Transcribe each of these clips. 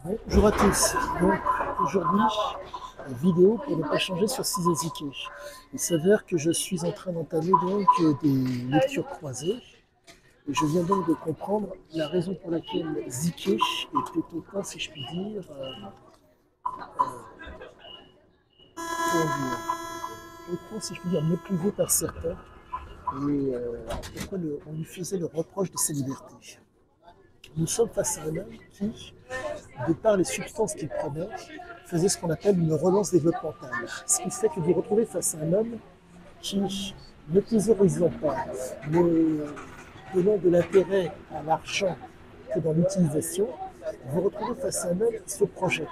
Bonjour à tous. Donc aujourd'hui, vidéo pour ne pas changer sur Sizezike. Il s'avère que je suis en train d'entamer donc des lectures croisées. Et je viens donc de comprendre la raison pour laquelle Zike était autant, si je puis dire, comment dire, autant, si je puis dire, méprisé par certains. Et pourquoi on lui faisait le reproche de sa liberté. Nous sommes face à un homme qui, de par les substances qu'il prenait, faisait ce qu'on appelle une relance développementale. Ce qui fait que vous vous retrouvez face à un homme qui, ne thésaurisant pas, ne donnant de l'intérêt à l'argent que dans l'utilisation, vous vous retrouvez face à un homme qui se projette.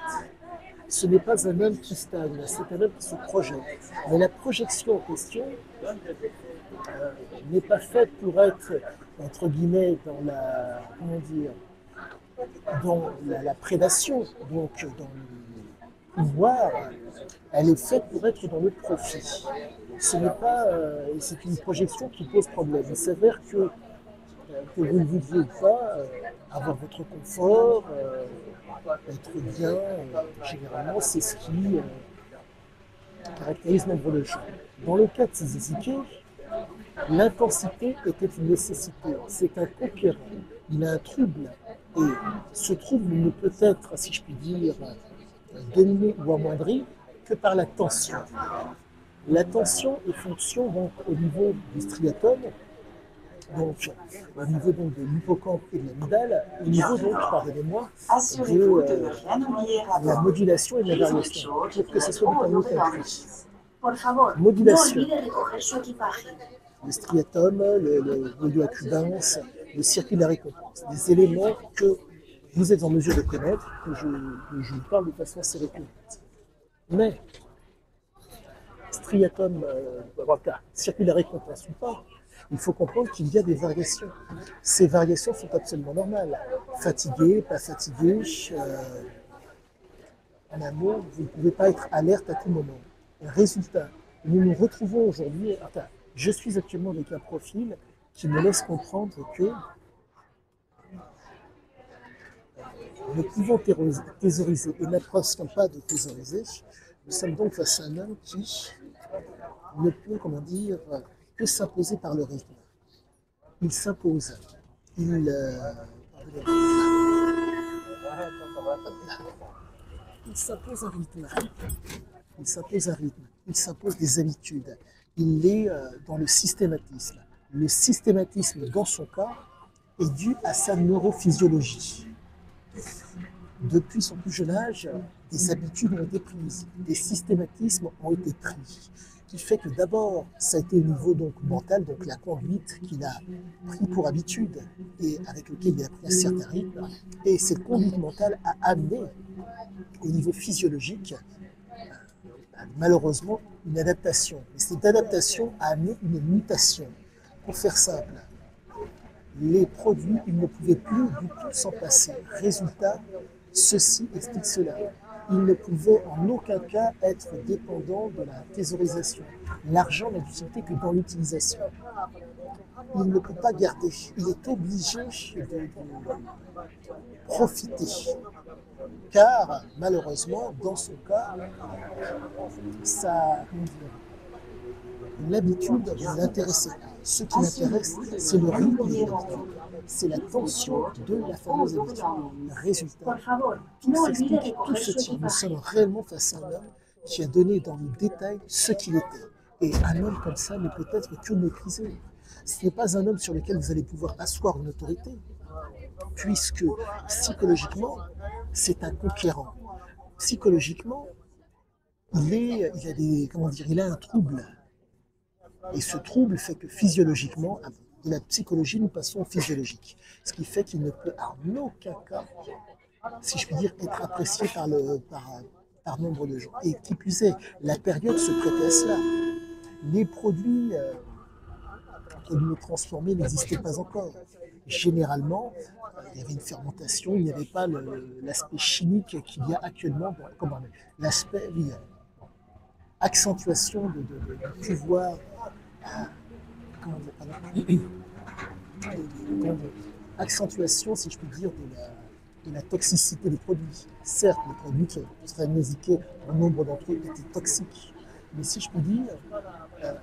Ce n'est pas un homme qui stagne, c'est un homme qui se projette. Mais la projection en question n'est pas faite pour être, entre guillemets, dans la, comment dire, dans la prédation, donc dans le pouvoir, elle est faite pour être dans le profit. Ce n'est pas, c'est une projection qui pose problème. Il s'avère que vous ne vouliez ou pas avoir votre confort, être bien, généralement, c'est ce qui caractérise nombre de gens. Dans le cas de Sizezike, l'intensité était une nécessité. C'est un conquérant. Il a un trouble. Et ce trouble ne peut être, si je puis dire, dominé ou amoindri que par la tension. La tension est fonction donc au niveau du striatum, donc au niveau donc de l'hippocampe et de l'amygdale, au niveau donc, pardonnez-moi, de la modulation et de la variation, pour que ce soit du compris. Modulation. Le striatum, le noyau accumbens, le circuit de la récompense, des éléments que vous êtes en mesure de connaître, que je vous parle de façon assez récurrente. Mais, striatum, circuit de la récompense ou pas, il faut comprendre qu'il y a des variations. Ces variations sont absolument normales. Fatigué, pas fatigué, en un mot, vous ne pouvez pas être alerte à tout moment. Résultat, nous nous retrouvons aujourd'hui, je suis actuellement avec un profil qui me laisse comprendre que ne pouvant thésauriser et n'approchant pas de thésauriser, nous sommes donc face à un homme qui ne peut, comment dire, que s'imposer par le rythme. Il s'impose. Il s'impose un rythme. Il s'impose un rythme. Il s'impose des habitudes. Il est dans le systématisme. Le systématisme, dans son cas, est dû à sa neurophysiologie. Depuis son plus jeune âge, des habitudes ont été prises, des systématismes ont été pris, qui fait que d'abord, ça a été au niveau donc mental, donc la conduite qu'il a pris pour habitude et avec lequel il a pris un certain rythme, et cette conduite mentale a amené au niveau physiologique, malheureusement, une adaptation. Et cette adaptation a amené une mutation. Pour faire simple, les produits, ils ne pouvaient plus du tout s'en passer. Résultat, ceci explique cela. Il ne pouvait en aucun cas être dépendant de la thésaurisation. L'argent n'a d'utilité que dans l'utilisation. Il ne peut pas garder. Il est obligé de profiter. Car, malheureusement, dans son cas, l'habitude ne l'intéressait pas. Ce qui l'intéresse, c'est le rythme de l'habitude. C'est la tension de la fameuse habitude. Résultat, tout s'explique, tout se tient. Nous sommes réellement face à un homme qui a donné dans le détail ce qu'il était. Et un homme comme ça ne peut être que méprisé. Ce n'est pas un homme sur lequel vous allez pouvoir asseoir une autorité, puisque psychologiquement, c'est un conquérant. Psychologiquement, il a un trouble. Et ce trouble fait que physiologiquement, de la psychologie, nous passons au physiologique. Ce qui fait qu'il ne peut en aucun cas, si je puis dire, être apprécié par nombre de gens. Et qui plus est, la période se prêtait à cela. Les produits transformés n'existaient pas encore. Généralement, il y avait une fermentation, il n'y avait pas l'aspect chimique qu'il y a actuellement, l'aspect, accentuation du pouvoir, accentuation, si je puis dire, de la toxicité des produits. Certes, les produits qui seraient indiqués, au nombre d'entre eux étaient toxiques, mais si je peux dire, euh,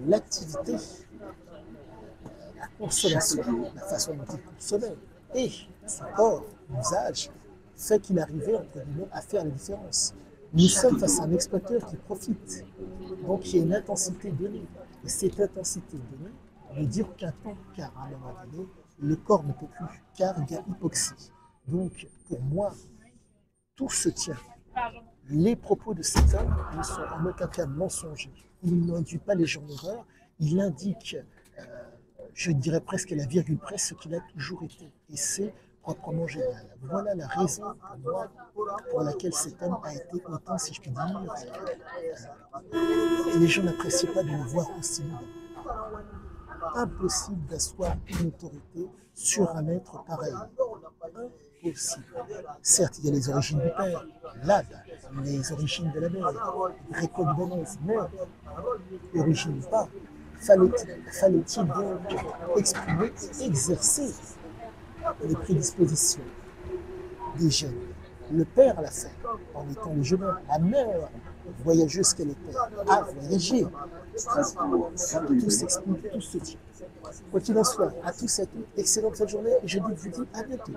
l'activité, la consommation, la façon dont il consommait et son corps, l'usage, fait qu'il arrivait, entre guillemets, à faire la différence. Nous sommes face à un exploiteur qui profite. Donc il y a une intensité donnée. Et cette intensité donnée ne dure qu'un temps, car à un moment donné, le corps ne peut plus, car il y a hypoxie. Donc pour moi, tout se tient. Les propos de cet homme ne sont en aucun cas mensongers. Il n'induit pas les gens en erreur, il indique, je dirais presque à la virgule près, ce qu'il a toujours été. Et c'est proprement génial. Voilà la raison pour moi pour laquelle cet homme a été autant, si je puis dire, et les gens n'apprécient pas de le voir aussi libre. Impossible d'asseoir une autorité sur un être pareil. Impossible. Certes, il y a les origines du père, l'âme, les origines de la mère, gréco-libanaise, mais origine ou pas, fallait-il donc exprimer, exercer les prédispositions des jeunes. Le père l'a fait en étant le jeune homme. La mère, voyageuse qu'elle était, a voyagé. Tout s'explique, tout se tient. Quoi qu'il en soit, à tous et à toutes, excellente journée et je vous dis à bientôt.